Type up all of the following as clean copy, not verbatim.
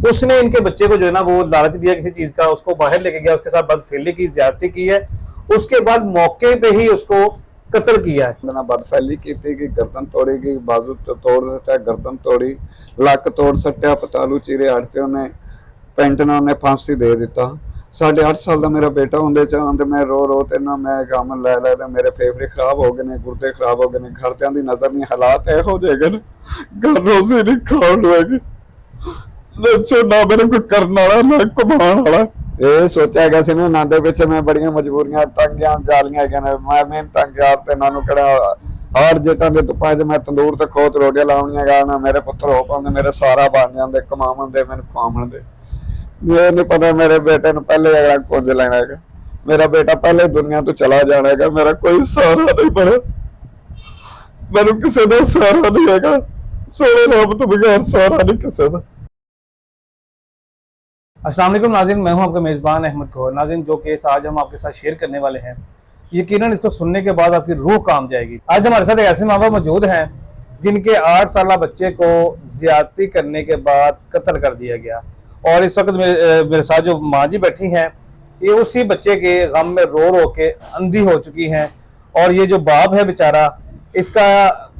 उसने इनके बच्चे को जो है ना वो लालच दिया किसी चीज का, उसको बाहर लेके गया, उसके साथ बदफेली की, ज्यादती की है। उसके बाद मौके पे ही उसको कत्ल किया है। बदफैली की कि गर्दन तोड़ी गई, बाजू तोड़ सट्या, गर्दन तोड़ी, लक तोड़ सट्या, पतालू चीरे अड़ते, उन्हें पेंट ने उन्हें फांसी दे दिता। 8.5 साल का मेरा बेटा होंदे चाहते मैं रो रो ते ना मैं काम लै ते मेरे फेफड़े खराब हो गए ने, गुर्दे खराब हो गए ने, घरदियां दी नजर नहीं, हालात इहो जे गए घर रोजी नहीं खाण लगे ना मेरे कोई करने वाला ना कमाण वाला। ये सोचा गया सी ना नादे पिछे मैं बड़ियां मजबूरियां तंगियां जालियां गए मैं मेहनत यार ते नानू कड़ा हर जेटा दे धुप्पां च मैं तंदूर ते खोत रोटियां लाउणियां गाना मेरे पुत्तर हो पांदे, मेरे सारा बन जांदे, कमावन दे, मैनूं खावन दे। ये नहीं पता मेरे बेटे ने पहले अगला कुछ लेना है, मेरा बेटा पहले दुनिया तो चला जाना है, मेरा कोई सहारा नहीं बना, मैनू किसी का सहारा नहीं है, सोने रब तो बगैर सहारा नहीं किसी का। अस्सलाम वालेकुम नाज़रीन, मैं हूं आपका मेज़बान अहमद गौहर। नाज़रीन, जो केस आज हम आपके साथ शेयर करने वाले हैं, यकीनन इसको सुनने के बाद आपकी रूह काम जाएगी। आज हमारे साथ एक ऐसे माँ बाप मौजूद हैं जिनके 8 साल बच्चे को ज्यादती करने के बाद कत्ल कर दिया गया, और इस वक्त मेरे साथ जो माँ जी बैठी हैं, ये उसी बच्चे के गम में रो रो के अंधी हो चुकी हैं। और ये जो बाप है बेचारा, इसका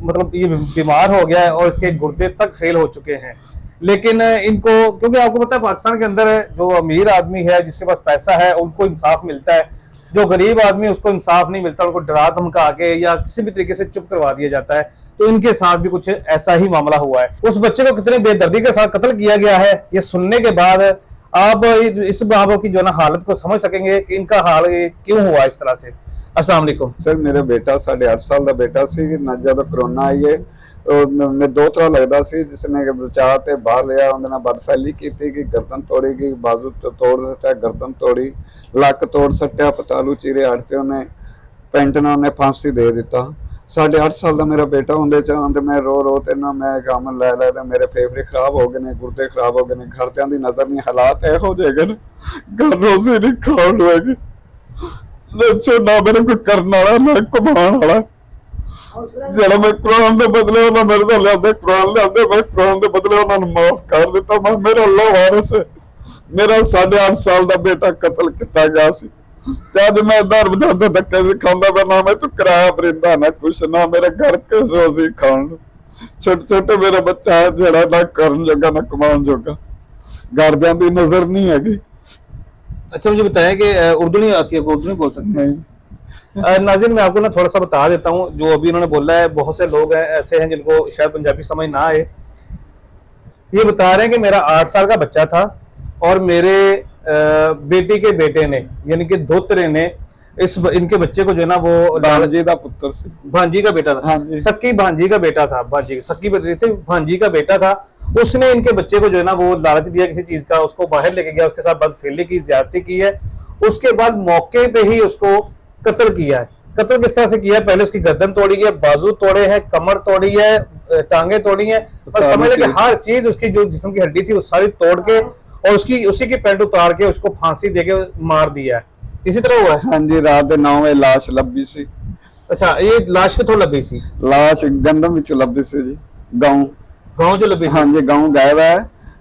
मतलब ये बीमार हो गया है और इसके गुर्दे तक फेल हो चुके हैं। लेकिन इनको, क्योंकि आपको पता है पाकिस्तान के अंदर जो अमीर आदमी है, जिसके पास पैसा है, उनको इंसाफ मिलता है। जो गरीब आदमी, उसको इंसाफ नहीं मिलता, उनको डरा धमका के या किसी भी तरीके से चुप करवा दिया जाता है। तो इनके साथ भी कुछ ऐसा ही मामला हुआ है। उस बच्चे को कितने बेदर्दी के साथ कत्ल किया गया है, ये सुनने के बाद आप इस माँ बाप की जो ना हालत को समझ सकेंगे कि इनका हाल क्यों हुआ इस तरह से। अस्सलाम वालेकुम सर, मेरा बेटा 8.5 साल का बेटा सी, जब कोरोना आई है मैं 2 तरह लगता सी, जिसने बचा ते बाहर लिया, उन्हें बदफैली की कि गर्दन तोड़ी गई, बाजू तोड़ सट्या, गर्दन तोड़ी, लक तोड़ सट्या, पतालू चीरे अड़ते, उन्हें पेंट ने उन्हें फांसी दे दिता। 8.5 साल का मेरा बेटा होंदे चाहते मैं रो रो ते ना मैं काम लै ते मेरे फेफड़े खराब हो गए ने, गुर्दे खराब हो गए ने, घरदियां दी नजर नहीं, हालात इहो जे गए घर रोजी नहीं खाण लगे ना मेरे कोई करने वाला ना कमाण वाला। जरा मैं कुरान के बदले उन्होंने मेरे को लिया, कुरान लिया, मैं कुरान के बदले उन्होंने माफ कर दिता। मैं मेरा अल्लाह वारिस है, मेरा 8.5 साल का बेटा कत्ल किया गया सी, जब मैं दर बदर धक्के से खांदा पे, ना मैं तो किराया परिंदा ना कुछ, ना मेरे घर के रोजी खाण, छोटे छोटे मेरा बच्चा है जरा ना करन जोगा ना कमान जोगा, घरदियां दी नजर नहीं हैगी। अच्छा, मुझे बताएं कि उर्दू नहीं आती है, उर्दू नहीं बोल सकते? नहीं नाज़रीन, मैं आपको ना थोड़ा सा बता देता हूँ जो अभी उन्होंने बोला है। बहुत से लोग हैं ऐसे हैं जिनको शायद पंजाबी समझ ना आए। ये बता रहे हैं कि मेरा 8 साल का बच्चा था और मेरे बेटी के बेटे ने, यानी कि दोतरे ने, इनके बच्चे को जो है ना वो भांजी का पुत्र से, भांजी का बेटा था, सक्की भांजी का बेटा था, भांजी सक्की भांजी का बेटा था। उसने इनके बच्चे को जो है ना वो लालच दिया किसी चीज का, उसको बाहर लेके गया, उसके साथ बदफेली की, ज्यादती की है। उसके बाद मौके पे ही उसको कत्ल किया है। कत्ल किस तरह से किया है? पहले उसकी गर्दन तोड़ी है, बाजू तोड़े हैं, कमर तोड़ी है, टांगे तोड़ी है, और समझ लें कि हर चीज उसकी जो जिस्म की हड्डी थी वो सारी तोड़ के और उसी की पैंट उतार के उसको फांसी देके मार दिया है। इसी तरह हुआ है। हाँ जी, रात 9 बजे लाश लभी सी। अच्छा, ये लाश कितों लभी सी? लाश गंदम विच लभी सी जी, गाँव च लभी सी। हाँ जी, गाँव गायब है,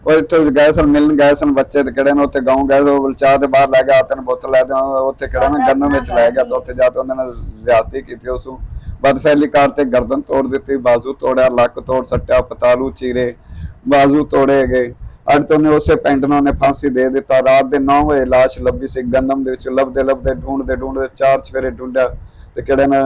और इत्थे गए सन मिलन गए सन बच्चे ते किहड़े ने उत्थे गाँव गए सो बलचा ते बाहर लै गया, 3 बोतल लै दे उत्थे किहड़े ने गंदम विच लै गया, तो उत्थे जाके उन्होंने ज्यादती की, उसू बदफैली करते, गर्दन तोड़ दी, बाजू तोड़ा, लक तोड़ सट्या, पतालू चीरे, बाजू तोड़े गए, अड़ ने उसे पेंट ने उन्हें फांसी दे दिता। रात 9 बजे लाश लभी सी गंदम दे विच, लभदे ढूंढदे 4 चफेरे ढूंढिया ते किहड़े ने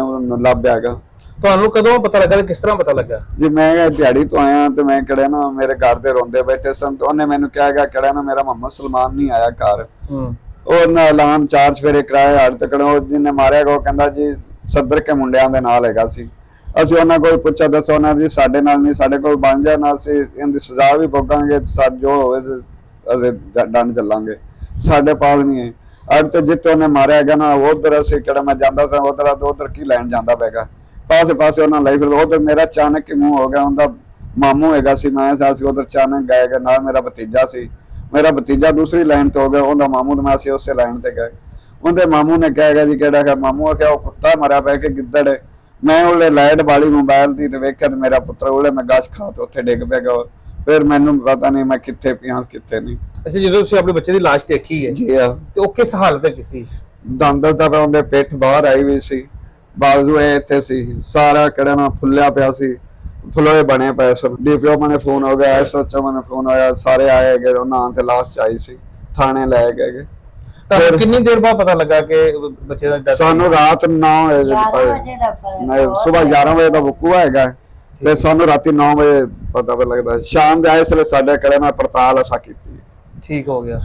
लभ्या गा। ਤੁਹਾਨੂੰ ਕਦੋਂ ਪਤਾ ਲੱਗਾ ਤੇ ਕਿਸ ਤਰ੍ਹਾਂ ਪਤਾ ਲੱਗਾ? जी मैं दिहाड़ी तो आया तो मैं किहड़े ना मेरे घर दे रोंदे बैठे सन, तो उन्हें मैनू कहा गया किहड़े ना मेरा मोहम्मद सलमान नहीं आया घर, उन्हें ऐलान 4 चफेरे कराए हड़ तक, जिन्हें मारिया गया कहंदा जी सदर के मुंडियां दे नाल हैगा सी। ਅਸੀਂ ਉਹਨਾਂ ਕੋਲ ਪੁੱਛਿਆ, ਦੱਸੋ ਉਹਨਾਂ ਦੀ ਸਾਡੇ ਨਾਲ ਨਹੀਂ, ਸਾਡੇ ਕੋਲ ਬਣ ਜਾ ਨਾ, ਅਸੀਂ ਇਹਦੀ ਸਜ਼ਾ ਵੀ ਭੋਗਾਂਗੇ, ਜੋ ਹੋਵੇ ਅਸੀਂ ਡੰਡ ਚੱਲਾਂਗੇ, ਸਾਡੇ ਪਾਸ ਨਹੀਂ ਹੈ। ਅੜ ਤੇ ਜਿੱਥੇ ਉਹਨੇ ਮਾਰਿਆ ਗਿਆ ਨਾ, ਉਧਰ ਅਸੀਂ ਕਿਹੜਾ ਮੈਂ ਜਾਂਦਾ ਸਾਂ ਉਧਰ ਕੀ ਲੈਣ ਜਾਂਦਾ ਪੈਗਾ, ਪਾਸੇ ਪਾਸੇ ਉਹਨਾਂ ਲਈ ਫਿਰ ਉਧਰ ਮੇਰਾ ਅਚਾਨਕ ਹੀ ਮੂੰਹ ਹੋ ਗਿਆ। ਉਹਦਾ ਮਾਮੂ ਹੈਗਾ ਸੀ, ਮੈਂ ਅਸੀਂ ਉਧਰ ਅਚਾਨਕ ਗਏ ਗਏ, ਨਾਲ ਮੇਰਾ ਭਤੀਜਾ ਸੀ, ਮੇਰਾ ਭਤੀਜਾ ਦੂਸਰੀ ਲਾਈਨ ਤੇ ਹੋ ਗਿਆ, ਉਹਦਾ ਮਾਮੂ ਤੇ ਮੈਂ ਅਸੀਂ ਉਸੇ ਲਾਈਨ ਤੇ ਗਏ। ਉਹਦੇ ਮਾਮੂ ਨੇ ਕਿਹਾ ਗਿਆ ਜੀ ਕਿਹੜਾ ਹੈ? ਮਾਮੂ ਆਖਿਆ ਉਹ ਕੁੱਤਾ ਮਰਿਆ ਪਿਆ ਕਿ ਗਿੱਦੜ। मैं उल्ले लाइट बाली मोबाइल दी ते वेख्या ते मेरा पुत्र उल्ले मैं गश खा ते उत्थे डिग पिया, ਫਿਰ ਮੈਨੂੰ ਪਤਾ ਨਹੀਂ ਮੈਂ ਕਿੱਥੇ ਪਿਆ ਕਿੱਥੇ ਨਹੀਂ। ਅੱਛਾ, ਜਦੋਂ ਤੁਸੀਂ ਆਪਣੇ ਬੱਚੇ ਦੀ ਲਾਸ਼ ਦੇਖੀ ਹੈ ਜੀ ਆ, ਤੇ ਉਹ ਕਿਸ ਹਾਲਤ ਵਿੱਚ ਸੀ? ਦੰਦ ਦਾ ਉਹਦੇ ਪਿੱਠ ਬਾਹਰ ਆਈ ਹੋਈ ਸੀ, ਬਾਜ਼ੂ ਇੱਥੇ ਸੀ, ਸਾਰਾ ਕੜੇ ਨਾਲ ਫੁੱਲਿਆ ਪਿਆ ਸੀ, ਫੁੱਲੇ ਬਣੇ ਪਏ ਸਨ। ਡੀਪੀਓ ਮੈਨੇ ਫੋਨ ਹੋ ਗਿਆ, ਐਸਐਚਓ ਮੈਨੇ ਫੋਨ ਹੋਇਆ, ਸਾਰੇ ਆਏ ਗਏ, ਉਹਨਾਂ ਤੇ ਲਾਸ਼ ਚਾਹੀ ਸੀ, ਥਾਣੇ ਲੈ ਗਏ। ਤਾਂ ਕਿੰਨੀ ਦੇਰ ਬਾਅਦ ਪਤਾ ਲੱਗਾ ਕਿ ਬੱਚੇ ਦਾ death ਸਾਨੂੰ ਰਾਤ 9 ਵਜੇ ਸਵੇਰ 11 ਵਜੇ ਦਾ ਵਕੂਆ ਹੈਗਾ, ਤੇ ਸਾਨੂੰ ਰਾਤੀ 9 ਵਜੇ ਪਤਾ ਲੱਗਦਾ। ਸ਼ਾਮ ਦੇ ਇਸ ਵੇਲੇ ਸਾਡੇ ਕੜੇ ਨਾਲ ਪੜਤਾਲ ਅਸਾਂ ਕੀਤੀ, ਠੀਕ ਹੋ ਗਿਆ,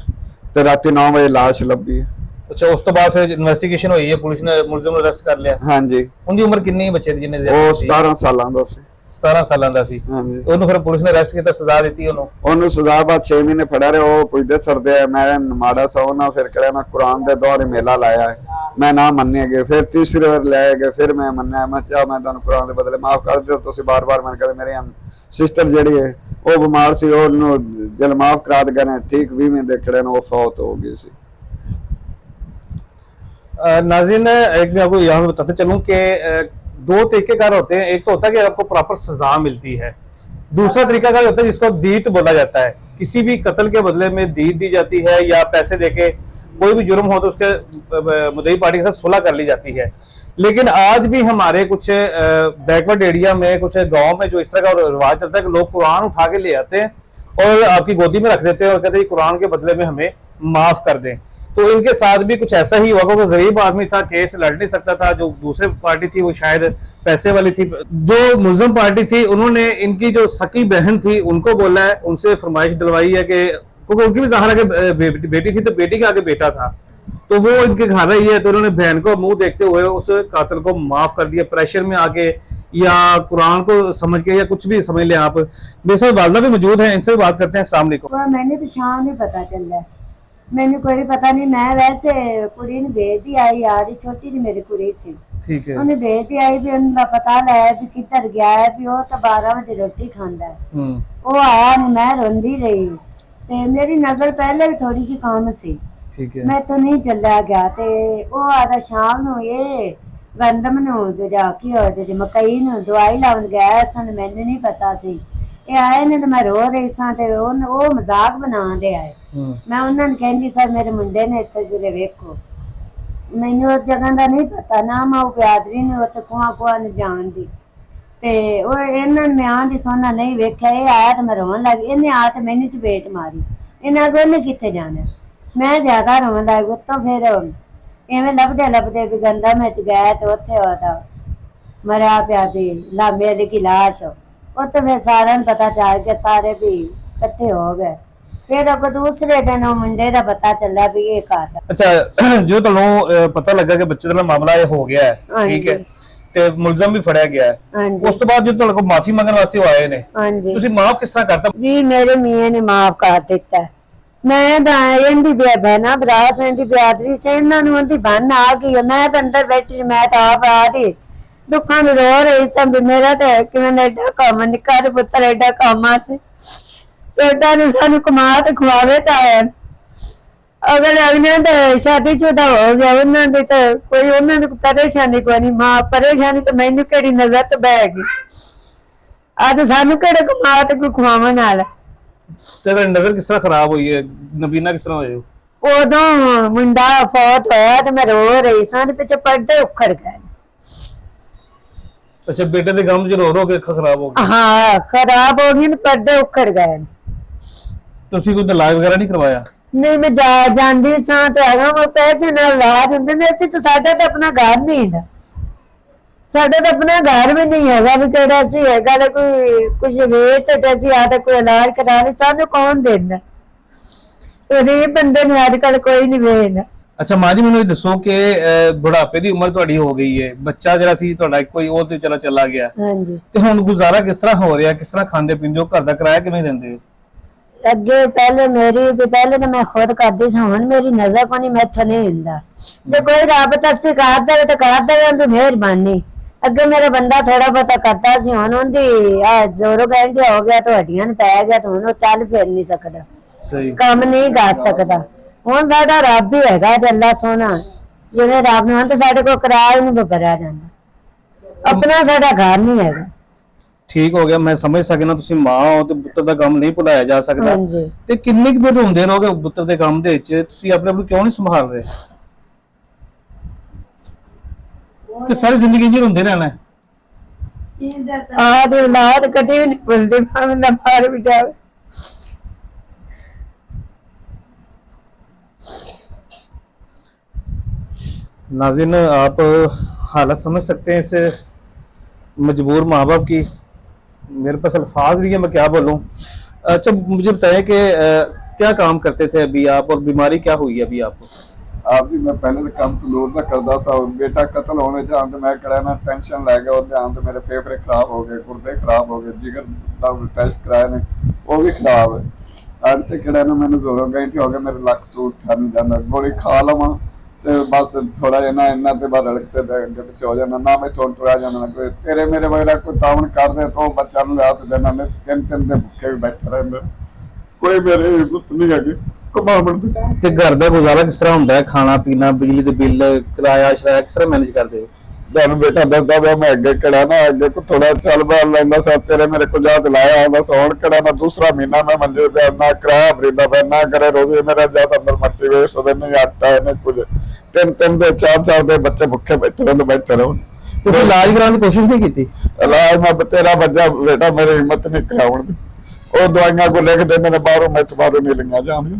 ਤੇ ਰਾਤੀ 9 ਵਜੇ ਲਾਸ਼ ਲੱਭੀ। ਅੱਛਾ, ਉਸ ਤੋਂ ਬਾਅਦ ਫਿਰ ਇਨਵੈਸਟੀਗੇਸ਼ਨ ਹੋਈ ਹੈ, ਪੁਲਿਸ ਨੇ ਮੁਲਜ਼ਮ ਨੂੰ ਅਰੈਸਟ ਕਰ ਲਿਆ। ਹਾਂਜੀ। ਉਹਦੀ ਉਮਰ ਕਿੰਨੀ ਹੈ ਬੱਚੇ ਦੀ ਜਿਹਨੇ ਉਹ 17 ਸਾਲਾਂ ਦਾ ਸੀ। 17 ਸਾਲਾਂ ਦਾ ਸੀ। ਹਾਂਜੀ। ਉਹਨੂੰ ਫਿਰ ਪੁਲਿਸ ਨੇ ਅਰੈਸਟ ਕੀਤਾ, ਸਜ਼ਾ ਦਿੱਤੀ ਉਹਨੂੰ ਸਜ਼ਾ ਬਾਅਦ 6 ਮਹੀਨੇ ਫੜਿਆ ਰਿਹਾ। ਉਹ ਪੁੱਛਦੇ ਸਰਦੇ ਮੈਂ ਮਾੜਾ ਸਾ ਉਹਨਾਂ ਫਿਰ ਕਿਹਾ ਮੈਂ ਕੁਰਾਨ ਦੇ ਦੌਰ ਮੇਲਾ ਲਾਇਆ ਹੈ, ਮੈਂ ਨਾ ਮੰਨੇ ਗਏ। ਫਿਰ ਤੀਸਰੀ ਵਾਰ ਲੈ ਗਏ, ਫਿਰ ਮੈਂ ਮੰਨਿਆ। ਮੈਂ ਕਿਹਾ ਮੈਂ ਤੁਹਾਨੂੰ ਕੁਰਾਨ ਦੇ ਬਦਲੇ ਮਾਫ ਕਰ ਦਿਓ। ਤੁਸੀਂ ਬਾਰ-ਬਾਰ ਮੈਂ ਕਹਿੰਦੇ ਮੇਰੇ ਸਿਸਟਰ ਜਿਹੜੀ ਹੈ ਉਹ ਬਿਮਾਰ ਸੀ, ਉਹਨੂੰ ਜਦ ਮਾਫ ਕਰਾ ਦੇ ਨੇ, ठीक 20 ਮਹੀਨੇ ਦੇ ਖੜੇ ਨੇ ਉਹ ਫੌਤ ਹੋ गई सी। नाज़रीन, एक मैं आपको यहाँ बताते चलूँ कि दो तरीकेकार होते हैं। एक तो होता है कि आपको प्रॉपर सजा मिलती है, दूसरा तरीकाकार होता है जिसको दीत बोला जाता है। किसी भी कत्ल के बदले में दीत दी जाती है, या पैसे देके कोई भी जुर्म हो तो उसके मुद्दई पार्टी के साथ सुलह कर ली जाती है। लेकिन आज भी हमारे कुछ बैकवर्ड एरिया में, कुछ गाँव में जो इस तरह का रिवाज चलता है कि लोग कुरान उठा के ले आते हैं और आपकी गोदी में रख देते हैं और कहते हैं कुरान के बदले में हमें माफ कर दें। तो इनके साथ भी कुछ ऐसा ही हुआ, क्योंकि गरीब आदमी था, केस लड़ नहीं सकता था। जो दूसरी पार्टी थी वो शायद पैसे वाली थी। जो मुलजम पार्टी थी उन्होंने इनकी जो सकी बहन थी उनको बोला है, उनसे फरमाइश दिलवाई है कि, क्योंकि उनकी भी ज़ाहिर है कि बेटी थी तो बेटी के आगे बेटा था, तो वो इनके घर रही है। तो उन्होंने बहन को मुंह देखते हुए उस कातिल को माफ कर दिया, प्रेशर में आके या कुरान को समझ के, या कुछ भी समझ ले आप। मेरे साथ वालदा भी मौजूद है, इनसे भी बात करते हैं। अस्सलाम वालेकुम। मैंने तो शाम नहीं पता चल रहा, मैंने कोई पता नहीं। मैं वैसे कुड़ी ने भेज दी आई, यार छोटी नहीं मेरी कुड़ी से, ठीक है। उन्हें भेज दी आई भी उनका पता लाया भी किधर गया है, भी वो तो 12 बजे रोटी खांदा है। वो आया नहीं, मैं रोंदी रही, ते मेरी नजर पहले भी थोड़ी सी कम सी, ठीक है। मैं तो नहीं चलिया गया। ते वो आधा शाम ਨੂੰ ਇਹ ਗੰਦਮ ਨੂੰ ਤੇ ਜਾ ਕੀ ਹੋਇਆ ਤੇ ਮਕਈ ਨੂੰ ਦਵਾਈ ਲਾਉਣ ਗਿਆ ਸਨ, ਮੈਨੂੰ ਨਹੀਂ ਪਤਾ ਸੀ। ਇਹ ਆਏ ਨੇ ਤੇ ਮੈਂ ਰੋ ਰਹੀ ਸਾਂ, ਤੇ ਉਹ ਮਜ਼ਾਕ ਬਣਾਉਂਦੇ ਆਏ। ਮੈਂ ਉਹਨਾਂ ਨੂੰ ਕਹਿੰਦੀ ਸਰ ਮੇਰੇ ਮੁੰਡੇ ਨੇ ਇੱਥੇ ਜਿਹੜੇ ਵੇਖੋ, ਮੈਨੂੰ ਉਸ ਜਗ੍ਹਾ ਦਾ ਨਹੀਂ ਪਤਾ ਨਾ, ਮੈਂ ਉਹ ਬਿਆਦਰੀ ਨੇ ਉੱਥੇ ਕੁਆ ਨੂੰ ਜਾਣਦੀ। ਤੇ ਉਹ ਇਹਨਾਂ ਨੇ ਆਂ ਦੀ ਸੋਨਾ ਨਹੀਂ ਵੇਖਿਆ। ਇਹ ਆਇਆ ਤੇ ਮੈਂ ਰੋਣ ਲੱਗ, ਇਹਨੇ ਆ ਤੇ ਮੈਨੂੰ ਚਪੇਟ ਮਾਰੀ। ਇਹਨਾਂ ਅੱਗੋਂ ਉਹਨੇ ਕਿੱਥੇ ਜਾਣਾ, ਮੈਂ ਜ਼ਿਆਦਾ ਰੋਣ ਲੱਗ। ਉੱਤੋਂ ਫਿਰ ਐਵੇਂ ਲੱਭਦੇ ਵੀ ਗੰਦਾ ਵਿੱਚ ਗਿਆ ਤੇ ਉੱਥੇ ਉਹਦਾ ਮਰਿਆ ਪਿਆ ਸੀ ਲਾਮੇ ਦੀ ਲਾਸ਼। ਉੱਥੇ ਫਿਰ ਸਾਰਿਆਂ ਨੂੰ ਪਤਾ ਚੱਲ ਗਿਆ, ਸਾਰੇ ਵੀ ਇਕੱਠੇ ਹੋ ਗਏ। ਫਿਰ ਅੱਗੋਂ ਦੂਸਰੇ ਦਿਨ ਉਹ ਮੁੰਡੇ ਦਾ ਪਤਾ ਚੱਲਿਆ ਵੀ ਇਹ ਕਾਤ। ਅੱਛਾ, ਜੋ ਤੁਹਾਨੂੰ ਪਤਾ ਲੱਗਾ ਕਿ ਬੱਚੇ ਦਾ ਮਾਮਲਾ ਇਹ ਹੋ ਗਿਆ ਹੈ, ਠੀਕ ਹੈ, ਤੇ ਮੁਲਜ਼ਮ ਵੀ ਫੜਿਆ ਗਿਆ ਹੈ, ਉਸ ਤੋਂ ਬਾਅਦ ਜੋ ਤੁਹਾਡੇ ਕੋਲ ਮਾਫੀ ਮੰਗਣ ਵਾਸਤੇ ਉਹ ਆਏ ਨੇ, ਤੁਸੀਂ ਮਾਫ ਕਿਸ ਤਰ੍ਹਾਂ ਕਰਤਾ? ਜੀ ਮੇਰੇ ਮੀਆਂ ਨੇ ਮਾਫ ਕਰ ਦਿੱਤਾ। ਮੈਂ ਤਾਂ ਇਹਦੀ ਬਹਿਣਾ ਬਰਾਸ ਇਹਦੀ ਬਿਆਦਰੀ ਸੇ ਇਹਨਾਂ ਨੂੰ ਉਹਦੀ ਬੰਨ ਆ ਗਈ। ਮੈਂ ਤਾਂ ਅੰਦਰ ਬੈਠੀ, ਮੈਂ ਤਾਂ ਆਪ ਆ ਦੀ ਦੁੱਖਾਂ ਨੂੰ ਰੋ ਰਹੀ ਸਾਂ ਵੀ ਮੇਰਾ ਤਾਂ ਕਿਵੇਂ ਐਡਾ ਕੰਮ ਨਿੱਕਾ ਪੁੱਤਰ ਐਡਾ ਕੰਮਾਂ ਸੀ, ਐਡਾ ਨੇ ਸਾਨੂੰ ਕਮਾ ਤੇ ਖਵਾਵੇ ਤਾਂ ਅਗਰ ਅਗਲੇ ਤਾਂ ਸ਼ਾਦੀशुदा ਹੋ ਗਿਆ, ਉਹਨਾਂ ਦੀ ਤਾਂ ਕੋਈ ਉਹਨਾਂ ਨੂੰ ਪਰੇਸ਼ਾਨੀ ਕੋਈ ਨਹੀਂ। ਮਾਂ ਪਰੇਸ਼ਾਨੀ ਤਾਂ ਮੈਨੂੰ ਕਿਹੜੀ ਨਜ਼ਰ ਤੇ ਬਹਿ ਗਈ, ਅੱਜ ਸਾਨੂੰ ਕਿਹੜੇ ਕਮਾ ਤੇ ਕੋਈ ਖਵਾਵਣ ਨਾਲ। ਤੇ ਨਜ਼ਰ ਕਿਸ ਤਰ੍ਹਾਂ ਖਰਾਬ ਹੋਈ ਹੈ, ਨਬੀਨਾ ਕਿਸ ਤਰ੍ਹਾਂ ਹੋਈ? ਉਦੋਂ ਮੁੰਡਾ ਫੌਤ ਹੋਇਆ ਤੇ ਮੈਂ ਰੋ ਰਹੀ ਸਾਂ ਤੇ ਪਿੱਛੇ ਪਰਦੇ ਉਖੜ ਗਏ। ਅੱਛਾ, ਬੇਟੇ ਦੇ ਗਮ ਚ ਰੋ ਕੇ ਅੱਖਾਂ ਖਰਾਬ ਹੋ ਗਈ? ਹਾਂ, ਖਰਾਬ ਹੋ ਗਈ, ਪਰਦੇ ਉਖੜ ਗਏ। ਤੁਸੀਂ ਕੋਈ ਇਲਾਜ ਵਗੈਰਾ ਨਹੀਂ ਕਰਵਾਇਆ? ਨਹੀਂ, ਮੈਂ ਜਾਂਦੀ ਸਾਂ ਤੇ ਹੈਗਾ ਉਹ ਪੈਸੇ ਨਾਲ ਇਲਾਜ ਹੁੰਦੇ ਨੇ। ਅਸੀਂ ਤਾਂ ਸਾਡਾ ਤਾਂ ਆਪਣਾ ਘਰ ਨਹੀਂ ਹੁੰਦਾ, ਸਾਡਾ ਤਾਂ ਆਪਣਾ ਘਰ ਵੀ ਨਹੀਂ ਹੈਗਾ ਵੀ ਕਿਹੜਾ ਸੀ ਹੈਗਾ ਕੋਈ ਕੁਛ ਵੇਚ ਤੇ ਅਸੀਂ ਆ ਤਾਂ ਕੋਈ ਇਲਾਜ ਕਰਾ ਲਈ, ਸਾਨੂੰ ਕੌਣ ਦਿੰਦਾ? ਗਰੀਬ ਬੰਦੇ ਨੂੰ ਅੱਜ ਕੱਲ ਕੋਈ ਨਹੀਂ ਵੇਚਦਾ। ਅੱਛਾ ਮਾਂ ਜੀ, ਮੈਨੂੰ ਇਹ ਦੱਸੋ ਕਿ ਬੁਢਾਪੇ ਦੀ ਉਮਰ ਤੁਹਾਡੀ ਹੋ ਗਈ ਹੈ, ਬੱਚਾ ਜਿਹੜਾ ਸੀ ਤੁਹਾਡਾ ਕੋਈ ਉਹ ਤੇ ਚਲਾ ਗਿਆ, ਹਾਂਜੀ, ਤੇ ਹੁਣ ਗੁਜ਼ਾਰਾ ਕਿਸ ਤਰ੍ਹਾਂ ਹੋ ਰਿਹਾ? ਕਿਸ ਤਰ੍ਹਾਂ ਖਾਂਦੇ ਪੀਂਦੇ ਹੋ? ਘਰ ਦਾ ਕਿਰਾਇਆ ਕਿਵੇਂ ਦਿੰਦੇ ਹੋ? ਅੱਗੇ ਪਹਿਲੇ ਤਾਂ ਮੈਂ ਖੁਦ ਕਰਦੀ ਸੀ, ਹੁਣ ਮੇਰੀ ਨਜ਼ਰ ਕੋਈ ਨਹੀਂ, ਮੈਥੋਂ ਨਹੀਂ ਹੁੰਦਾ। ਜੇ ਕੋਈ ਰੱਬ ਤਰਸ ਕਰ ਦੇਵੇ ਤਾਂ ਕਰ ਦੇਵੇ, ਉਹਦੀ ਮਿਹਰਬਾਨੀ। ਅੱਗੇ ਮੇਰਾ ਬੰਦਾ ਥੋੜਾ ਬਹੁਤਾ ਕਰਦਾ ਸੀ, ਹੁਣ ਉਹਦੀ ਆ ਜ਼ੋਰੋ ਗੈਂਡੀ ਹੋ ਗਿਆ, ਤੁਹਾਡੀਆਂ ਨੂੰ ਪੈ ਗਿਆ, ਤੇ ਹੁਣ ਉਹ ਚੱਲ ਫਿਰ ਨਹੀਂ ਸਕਦਾ, ਸਹੀ ਕੰਮ ਨਹੀਂ ਕਰ ਸਕਦਾ। ਹੁਣ ਸਾਡਾ ਰੱਬ ਹੀ ਹੈਗਾ ਤੇ ਅੱਲਾ ਸੋਹਣਾ, ਜਿਵੇਂ ਰੱਬ ਨੂੰ ਤਾਂ ਸਾਡੇ ਕੋਲ ਕਿਰਾਇਆ ਨਹੀਂ ਭਰਿਆ ਜਾਂਦਾ, ਆਪਣਾ ਸਾਡਾ ਘਰ ਨਹੀਂ ਹੈਗਾ। ਠੀਕ ਹੋ ਗਿਆ, ਮੈਂ ਸਮਝ ਸਕਦਾ ਤੁਸੀਂ ਮਾਂ ਹੋ ਤੇ ਪੁੱਤਰ ਦਾ ਕੰਮ ਨਹੀਂ ਭੁਲਾਇਆ ਜਾ ਸਕਦਾ। ਹਾਂਜੀ। ਤੇ ਕਿੰਨੇ ਕੁ ਦਿਨ ਹੁੰਦੇ ਰਹੋਗੇ ਪੁੱਤਰ ਦੇ ਕੰਮ ਦੇ ਵਿੱਚ, ਤੁਸੀਂ ਆਪਣੇ ਆਪ ਨੂੰ ਕਿਉਂ ਨਹੀਂ ਸੰਭਾਲ ਰਹੇ ਕਿ ਸਾਰੀ ਜ਼ਿੰਦਗੀ ਇੰਜ ਹੁੰਦੇ ਰਹਿਣਾ ਹੈ? ਆਦੇ ਔਲਾਦ ਕਦੇ ਵੀ ਨਹੀਂ ਭੁੱਲਦੇ, ਭਾਵੇਂ ਨਾ ਮਾਰ ਵੀ ਜਾਵੇ। नाज़रीन, आप हालत समझ सकते हैं इस मजबूर माँ बाप की। मेरे पास अल्फाज भी है, मैं क्या बोलूँ। अच्छा, मुझे बताइए कि क्या काम करते थे अभी आप, और बीमारी क्या हुई है अभी आपको? आप जी मैं पहले तो काम तंदूर का करता था, बेटा कत्ल होने जान तो मैं कड़ा ना टेंशन लै गया, ध्यान तो मेरे फेफड़े खराब हो गए, गुर्दे खराब हो गए, जिगर का टेस्ट कराया ने वो भी खराब है। अज तक कड़ा ना मैंने जोरों घंटे हो गए, मेरे लक तो उठा नहीं जाता, गोली खा लवा तो बस थोड़ा जिहा इन्ना ते बाद रड़कते अगे पिछे हो जाना ना, मैं तुरा जाना कोई तेरे मेरे वगैरह कोई तावन कर दे तो बच्चा रात देना, मैं तीन दिन के भुखे भी बैठे रहते, कोई मेरे गुत नहीं है कमावन ते घर दा गुजारा किस तरह हुंदा है? खाना पीना, बिजली दे बिल, किराया शराया किस तरह मैनेज करदे हो? तेन बेटा दसदा पिया मैं अगे कड़ा ना अगे को थोड़ा चल बाल लेंदा सा, तेरे मेरे को जात लाया आंदा सोन कड़ा ना दूसरा महीना मैं मंजे पे ना किराया भरीदा पे ना करे रोजे मेरा जात अंदर मट्टी वे सो दिन नहीं आटा है नहीं कुछ, तीन तीन दे चार दे बच्चे भुखे बैठे रहो। तो फिर इलाज कराने की कोशिश नहीं की? इलाज मैं तेरा बच्चा बेटा मेरी हिम्मत नहीं कराउण दी, ਉਹ ਦਵਾਈਆਂ ਕੋ ਲਿਖ ਦਿੰਦੇ ਨੇ ਬਾਹਰੋਂ, ਮੈਥੋਂ ਬਾਹਰੋਂ ਨਹੀਂ ਲਈਆਂ ਜਾਂਦੀਆਂ।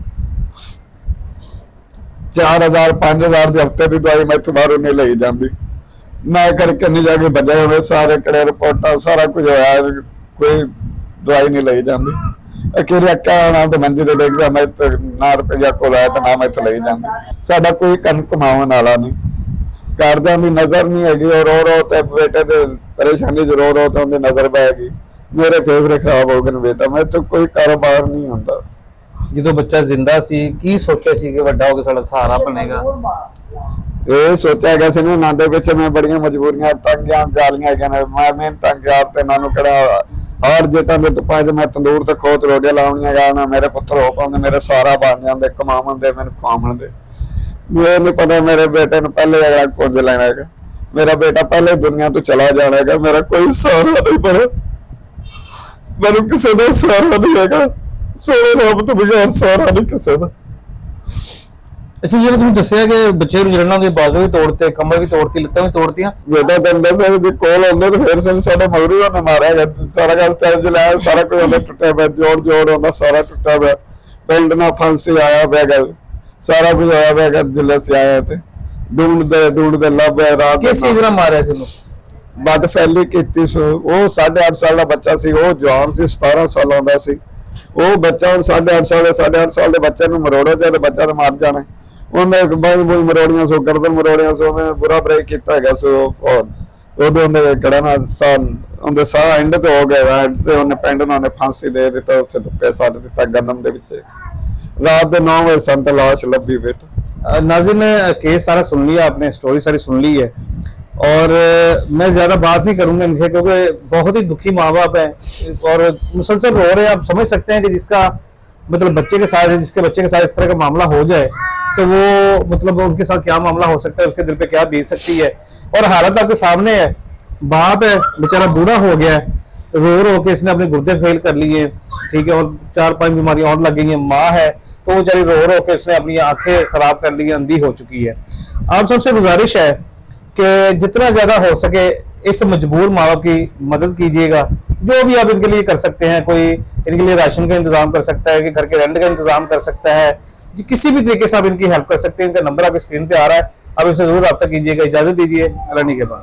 4000 5000 ਦੇ ਹਫਤੇ ਦੀ ਦਵਾਈ ਮੈਥੋਂ ਬਾਹਰੋਂ ਨਹੀਂ ਲਈ ਜਾਂਦੀ। ਮੈਂ ਕਰਕੇ ਨਹੀਂ ਜਾ ਕੇ ਬੱਜੇ ਹੋਏ ਸਾਰੇ ਕੜੇ ਰਿਪੋਰਟਾਂ ਸਾਰਾ ਕੁਝ ਹੋਇਆ, ਕੋਈ ਦਵਾਈ ਨਹੀਂ ਲਈ ਜਾਂਦੀ। ਅਖੀਰ ਅੱਕਾ ਨਾਲ ਤੇ ਮੰਜੀ ਤੇ ਡਿੱਗ ਗਿਆ, ਮੈਂ ਨਾ ਰੁਪਈਆ ਕੋਲ ਆਇਆ ਤੇ ਨਾ ਮੈਥੋਂ ਲਈ ਜਾਂਦੀ। ਸਾਡਾ ਕੋਈ ਕੰਨ ਕਮਾਉਣ ਵਾਲਾ ਨਹੀਂ, ਘਰਦਿਆਂ ਦੀ ਨਜ਼ਰ ਨਹੀਂ ਹੈਗੀ, ਉਹ ਰੋ ਰੋ ਤੇ ਬੇਟੇ ਦੇ ਪਰੇਸ਼ਾਨੀ ਚ ਰੋ ਰੋ ਤੇ ਉਹਦੀ ਨਜ਼ਰ ਪੈ ਗਈ। ਮੇਰੇ ਫੇਫੜੇ ਖਰਾਬ ਹੋ ਗਏ ਨੇ ਬੇਟਾ, ਮੈਂ ਤਾਂ ਕੋਈ ਕਾਰੋਬਾਰ ਨਹੀਂ ਹੁੰਦਾ। ਜਦੋਂ ਬੱਚਾ ਜ਼ਿੰਦਾ ਸੀ ਕੀ ਸੋਚਿਆ ਸੀ ਕਿ ਵੱਡਾ ਹੋ ਕੇ ਸਾਡਾ ਸਹਾਰਾ ਬਣੇਗਾ? ਇਹ ਸੋਚਿਆ ਗਿਆ ਸੀ ਨਾ, ਨਾ ਦੇ ਵਿੱਚ ਮੈਂ ਬੜੀਆਂ ਮਜਬੂਰੀਆਂ ਤੰਗੀਆਂ ਜਾਲੀਆਂ ਹੈਗੀਆਂ ਨੇ, ਮੈਂ ਮਿਹਨਤ ਤੰਗ ਯਾਰ ਤੇ ਇਹਨਾਂ ਨੂੰ ਕਿਹੜਾ ਹਰ ਜੇਟਾਂ ਦੇ ਧੁੱਪਾਂ 'ਚ ਮੈਂ ਤੰਦੂਰ ਤੇ ਖੋਤ ਰੋਟੀਆਂ ਲਾਉਣੀਆਂ ਗਾ ਨਾ, ਮੇਰੇ ਪੁੱਤਰ ਹੋ ਪਾਉਂਦੇ, ਮੇਰੇ ਸਾਰਾ ਬਣ ਜਾਂਦੇ, ਕਮਾਉਣ ਦੇ ਮੈਨੂੰ ਖਵਾਉਣ ਦੇ। ਮੈਨੂੰ ਨਹੀਂ ਪਤਾ ਮੇਰੇ ਬੇਟੇ ਨੂੰ ਪਹਿਲੇ ਅਗਲਾ ਕੁਝ ਲੈਣਾ ਹੈਗਾ, ਮੇਰਾ ਬੇਟਾ ਪਹਿਲੇ ਦੁਨੀਆ ਤੋਂ ਚਲਾ ਜਾਣਾ ਹੈਗਾ, ਮੇਰਾ ਕੋਈ ਸਹਾਰਾ ਨਹੀਂ ਬਣਾ, ਮੈਨੂੰ ਕਿਸੇ ਦਾ ਸਹਾਰਾ ਨਹੀਂ ਹੈਗਾ, ਸੋਹਣੇ ਰੱਬ ਤੋਂ ਬਗੈਰ ਸਹਾਰਾ ਨਹੀਂ ਕਿਸੇ ਦਾ। ਅੱਛਾ, ਜਿਹੜਾ ਤੁਸੀਂ ਦੱਸਿਆ ਕਿ ਬੱਚੇ ਨੂੰ ਜਰਨਾ ਦੇ ਬਾਜ਼ੂ ਵੀ ਤੋੜਤੇ, ਕਮਰ ਵੀ ਤੋੜਤੀ, ਲੱਤਾਂ ਵੀ ਤੋੜਤੀਆਂ, ਬੇਟਾ ਦੰਦਾ ਸਾਹਿਬ ਦੇ ਕੋਲ ਆਉਂਦੇ ਤੇ ਫਿਰ ਸਾਡੇ ਮਗਰੂ ਉਹਨੇ ਮਾਰਿਆ ਗਿਆ, ਸਾਰਾ ਕੁਝ ਤੇ ਲਾਇਆ, ਸਾਰਾ ਕੁਝ ਉਹਦਾ ਟੁੱਟਿਆ ਪਿਆ, ਜੋੜ ਹੁੰਦਾ ਸਾਰਾ ਟੁੱਟਿਆ ਪਿਆ, ਪਿੰਡ ਨਾਲ ਫਾਂਸੀ ਆਇਆ ਪਿਆ ਗੱਲ, ਸਾਰਾ ਕੁਝ ਹੋਇਆ ਪਿਆ ਗੱਲ, ਜਿੱਲੇ ਸੇ ਆਇਆ ਤੇ ਢੂੰਡ ਦੇ ਲੱਭਿਆ ਰਾਤ। ਕਿਸ ਚੀਜ਼ ਨਾਲ ਮਾਰਿਆ ਸੀ ਉਹਨੂੰ? ਬਦ ਫੈਲੀ ਕੀਤੀ ਸੀ। ਉਹ 8.5 ਸਾਲ ਦਾ ਬੱਚਾ ਸੀ, ਉਹ ਜਵਾਨ ਸੀ, 17 ਸਾਲਾਂ ਦਾ ਸੀ ਉਹ ਬੱਚਾ। ਹੁਣ 8.5 ਸਾਲ ਦੇ ਬੱਚੇ ਨੂੰ ਮਰੋੜੋ ਤੇ ਬੱਚਾ ਤਾਂ ਮਰ ਜਾਣਾ। ਉਹਨੇ ਬਾਈ ਮਰੋੜੀਆਂ ਸੋ, ਗਰਦਨ ਮਰੋੜੀਆਂ ਸੋ, ਉਹਨੇ ਬੁਰਾ ਬ੍ਰੇਕ ਕੀਤਾ ਹੈਗਾ ਸੋ, ਉਹਦੇ ਉਹਨੇ ਕੜਾ ਨਾ ਉਹਦੇ ਸਾਹ ਐਂਡ ਤੇ ਹੋ ਗਿਆ ਤੇ ਉਹਨੇ ਪਿੰਡ ਨੂੰ ਉਹਨੇ ਫਾਂਸੀ ਦੇ ਦਿੱਤਾ, ਉੱਥੇ ਧੁੱਪੇ ਸੱਟ ਦਿੱਤਾ ਗੰਦਮ ਦੇ ਵਿੱਚ। रात के 9 बजे संत लाश लभी बेटा। नाज़रीन ने केस सारा सुन लिया, आपने स्टोरी सारी सुन ली है, और मैं ज्यादा बात नहीं करूंगा इनसे क्योंकि बहुत ही दुखी माँ बाप है और मुसलसल रो रहे हैं। आप समझ सकते हैं कि जिसका मतलब बच्चे के साथ, जिसके बच्चे के साथ इस तरह का मामला हो जाए तो वो मतलब उनके साथ क्या मामला हो सकता है, उसके दिल पे क्या बीत सकती है। और हालत आपके सामने है, बाप है बेचारा बूढ़ा हो गया है, रो के इसने अपने गुर्दे फेल कर लिए, ठीक है, और 4-5 बीमारियां और लग गई हैं। माँ है तो वो बेचारी रो के इसने अपनी आंखें खराब कर ली, अंधी हो चुकी है। आप सबसे गुजारिश है कि जितना ज्यादा हो सके इस मजबूर माँ बाप की मदद कीजिएगा, जो भी आप इनके लिए कर सकते हैं। कोई इनके लिए राशन का इंतजाम कर सकता है, कि घर के रेंट का इंतजाम कर सकता है, किसी भी तरीके से आप इनकी हेल्प कर सकते हैं। इनका नंबर आपकी स्क्रीन पे आ रहा है, आप इससे जरूर रब्ता कीजिएगा। इजाजत दीजिए, अल्लाह के बाद।